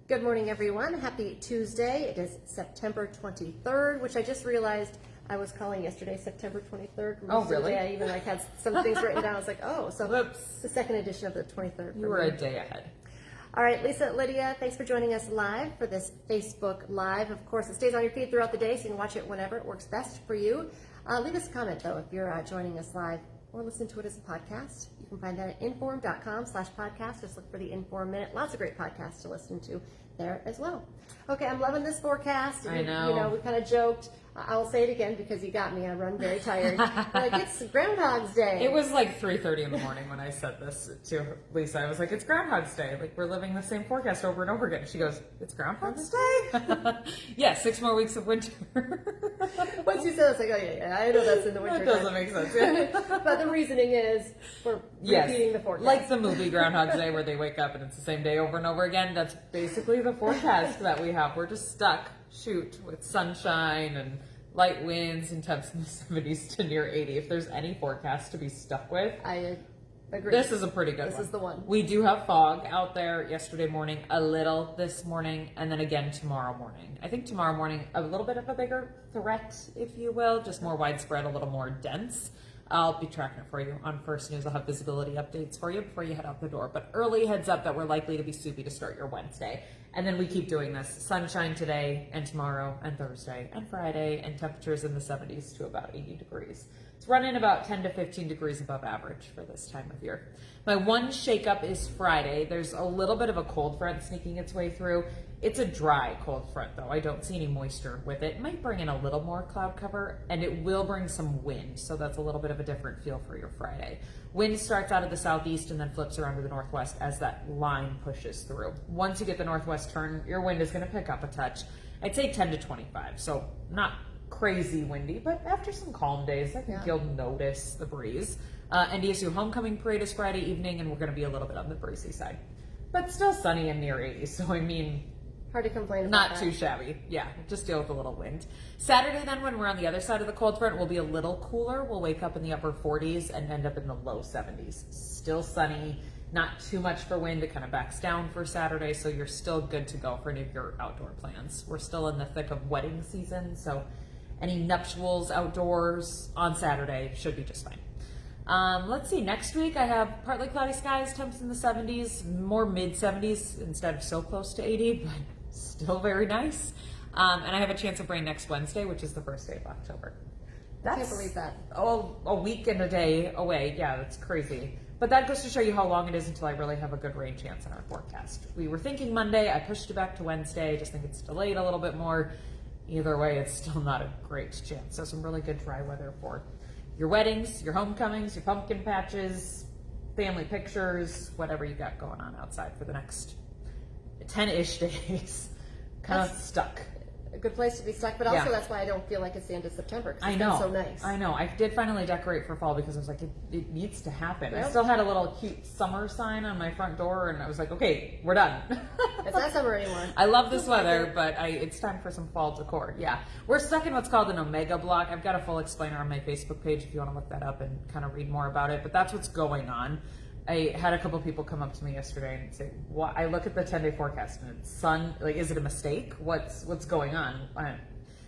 Good morning, everyone. Happy Tuesday. It is September 23rd, which I just realized I was calling yesterday September 23rd. Oh, really? I even had some things written down. I was like, oh, so Whoops. the second edition of the 23rd. You were a day ahead. All right, Lisa, Lydia, thanks for joining us live for this Facebook Live. Of course, it stays on your feed throughout the day, so you can watch it whenever it works best for you. Leave us a comment, though, if you're joining us live or listen to it as a podcast. You can find that at inform.com/podcast. Just look for the Inform Minute. Lots of great podcasts to listen to there as well. Okay, I'm loving this forecast. I know. We kind of joked. I'll say it again because you got me. I run very tired. Like, it's Groundhog's Day. It was like 3:30 in the morning when I said this to Lisa. I was like, it's Groundhog's Day. Like, we're living the same forecast over and over again. She goes, it's Groundhog's Day? Yeah, 6 more weeks of winter. Once you said it, I was like, oh, yeah, I know that's in the winter. That doesn't make sense. Yeah. But the reasoning is for repeating the forecast. Like the movie Groundhog's Day where they wake up and it's the same day over and over again. That's basically the forecast that we have. We're just stuck, with sunshine and light winds and temps in the 70s to near 80. If there's any forecast to be stuck with, I agree. This is a pretty good one. This is the one. We do have fog out there yesterday morning, a little this morning, and then again tomorrow morning. I think tomorrow morning, a little bit of a bigger threat, if you will, just more widespread, a little more dense. I'll be tracking it for you on First News. I'll have visibility updates for you before you head out the door. But early heads up that we're likely to be soupy to start your Wednesday. And then we keep doing this. Sunshine today and tomorrow and Thursday and Friday, and temperatures in the 70s to about 80 degrees. It's running about 10 to 15 degrees above average for this time of year. My one shakeup is Friday. There's a little bit of a cold front sneaking its way through. It's a dry cold front, though. I don't see any moisture with it. It might bring in a little more cloud cover, and it will bring some wind, so that's a little bit of a different feel for your Friday. Wind starts out of the southeast and then flips around to the northwest as that line pushes through. Once you get the northwest turn, your wind is going to pick up a touch. I'd say 10 to 25, so not crazy windy, but after some calm days, I think you'll notice the breeze. NDSU homecoming parade is Friday evening, and we're going to be a little bit on the breezy side, but still sunny and near 80. So I mean, hard to complain about. Not too shabby. Yeah, just deal with a little wind. Saturday, then, when we're on the other side of the cold front, we'll be a little cooler. We'll wake up in the upper 40s and end up in the low 70s. Still sunny. Not too much for wind. It kind of backs down for Saturday, so you're still good to go for any of your outdoor plans. We're still in the thick of wedding season, so any nuptials outdoors on Saturday should be just fine. Let's see, next week I have partly cloudy skies, temps in the 70s, more mid 70s instead of so close to 80, but still very nice. And I have a chance of rain next Wednesday, which is the first day of October. I can't believe that. Oh, a week and a day away. Yeah, that's crazy. But that goes to show you how long it is until I really have a good rain chance in our forecast. We were thinking Monday, I pushed it back to Wednesday, just think it's delayed a little bit more. Either way, it's still not a great chance. So some really good dry weather for your weddings, your homecomings, your pumpkin patches, family pictures, whatever you got going on outside for the next 10-ish days. Kind of stuck. A good place to be stuck, but also that's why I don't feel like it's the end of September. I know. It's so nice. I know. I did finally decorate for fall because I was like, it needs to happen. Yep. I still had a little cute summer sign on my front door, and I was like, okay, we're done. It's not summer anymore. I love this weather, but it's time for some fall decor. Yeah. We're stuck in what's called an omega block. I've got a full explainer on my Facebook page if you want to look that up and kind of read more about it, but that's what's going on. I had a couple people come up to me yesterday and say, "What?" I look at the 10-day forecast and it's sun. Like, is it a mistake? What's going on?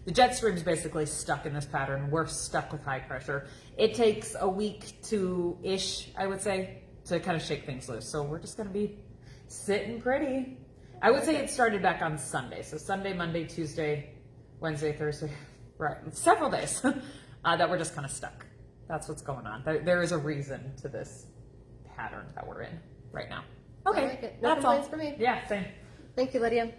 The jet stream's basically stuck in this pattern. We're stuck with high pressure. It takes a week to ish, I would say, to kind of shake things loose. So we're just going to be sitting pretty. I would say it started back on Sunday. So Sunday, Monday, Tuesday, Wednesday, Thursday, right? Several days that we're just kind of stuck. That's what's going on. There is a reason to this pattern that we're in right now. Okay, I like it. No complaints for me. Yeah, same. Thank you, Lydia.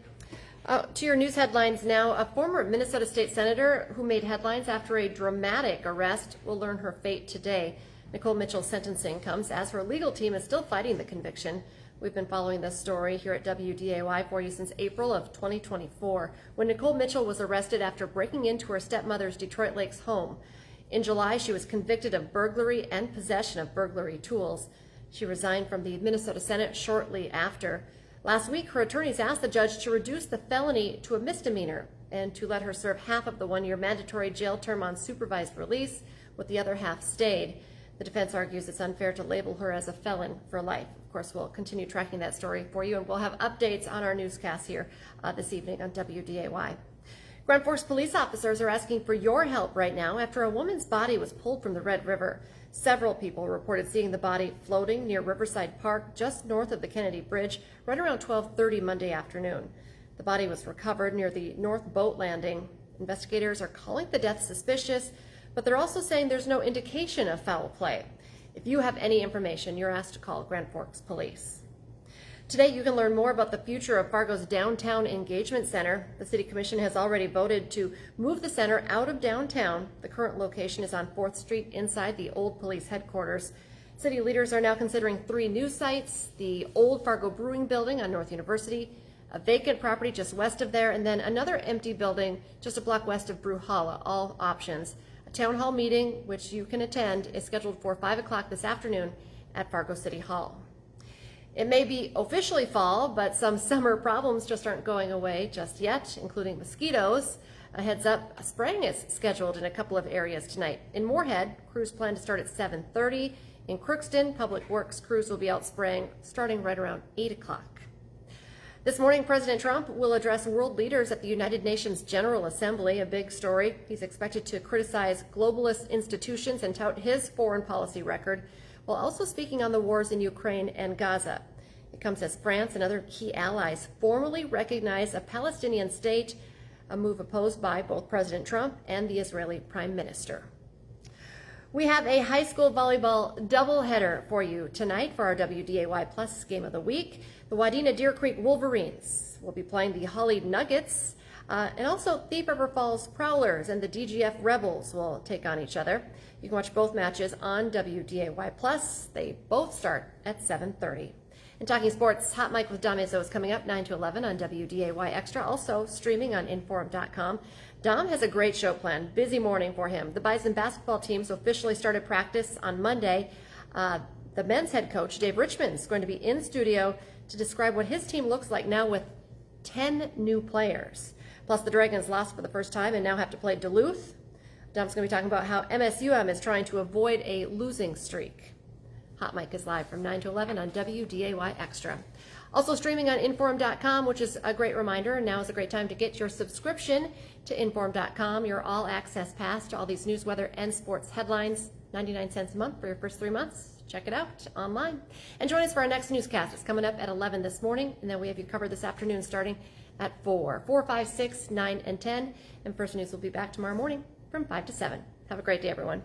To your news headlines now. A former Minnesota State Senator who made headlines after a dramatic arrest will learn her fate today. Nicole Mitchell's sentencing comes as her legal team is still fighting the conviction. We've been following this story here at WDAY for you since April of 2024, when Nicole Mitchell was arrested after breaking into her stepmother's Detroit Lakes home. In July, she was convicted of burglary and possession of burglary tools. She resigned from the Minnesota Senate shortly after. Last week, her attorneys asked the judge to reduce the felony to a misdemeanor and to let her serve half of the one-year mandatory jail term on supervised release, with the other half stayed. The defense argues it's unfair to label her as a felon for life. Of Of course, we'll continue tracking that story for you, and we'll have updates on our newscast here this evening on WDAY. Grand Forks police officers are asking for your help right now after a woman's body was pulled from the Red River. Several people reported seeing the body floating near Riverside Park, just north of the Kennedy Bridge, right around 12:30 Monday afternoon. The body was recovered near the North Boat Landing. Investigators are calling the death suspicious, but they're also saying there's no indication of foul play. If you have any information, you're asked to call Grand Forks Police. Today, you can learn more about the future of Fargo's Downtown Engagement Center. The City Commission has already voted to move the center out of downtown. The current location is on 4th Street inside the old police headquarters. City leaders are now considering 3 new sites: the old Fargo Brewing Building on North University, a vacant property just west of there, and then another empty building just a block west of Brew Halla. All options. A town hall meeting, which you can attend, is scheduled for 5 o'clock this afternoon at Fargo City Hall. It may be officially fall, but some summer problems just aren't going away just yet, including mosquitoes. A heads up, spraying is scheduled in a couple of areas tonight. In Moorhead, crews plan to start at 7:30. In Crookston, Public Works crews will be out spraying starting right around 8 o'clock. This morning, President Trump will address world leaders at the United Nations General Assembly, a big story. He's expected to criticize globalist institutions and tout his foreign policy record, while also speaking on the wars in Ukraine and Gaza. It comes as France and other key allies formally recognize a Palestinian state, a move opposed by both President Trump and the Israeli Prime Minister. We have a high school volleyball doubleheader for you tonight for our WDAY Plus Game of the Week. The Wadena Deer Creek Wolverines will be playing the Holly Nuggets, and also Thief River Falls Prowlers and the DGF Rebels will take on each other. You can watch both matches on WDAY Plus. They both start at 7:30. And talking sports, Hot Mike with Dom Izzo is coming up 9 to 11 on WDAY Extra, also streaming on Inform.com. Dom has a great show planned. Busy morning for him. The Bison basketball teams officially started practice on Monday. The men's head coach, Dave Richmond, is going to be in studio to describe what his team looks like now with 10 new players. Plus, the Dragons lost for the first time and now have to play Duluth. Dom's going to be talking about how MSUM is trying to avoid a losing streak. Hot Mike is live from 9 to 11 on WDAY Extra. Also streaming on Inform.com, which is a great reminder. Now is a great time to get your subscription to Inform.com, your all-access pass to all these news, weather, and sports headlines. 99 cents a month for your first 3 months. Check it out online. And join us for our next newscast. It's coming up at 11 this morning, and then we have you covered this afternoon starting at 4, 5, 6, 9, and 10. And First News will be back tomorrow morning from 5 to 7. Have a great day, everyone.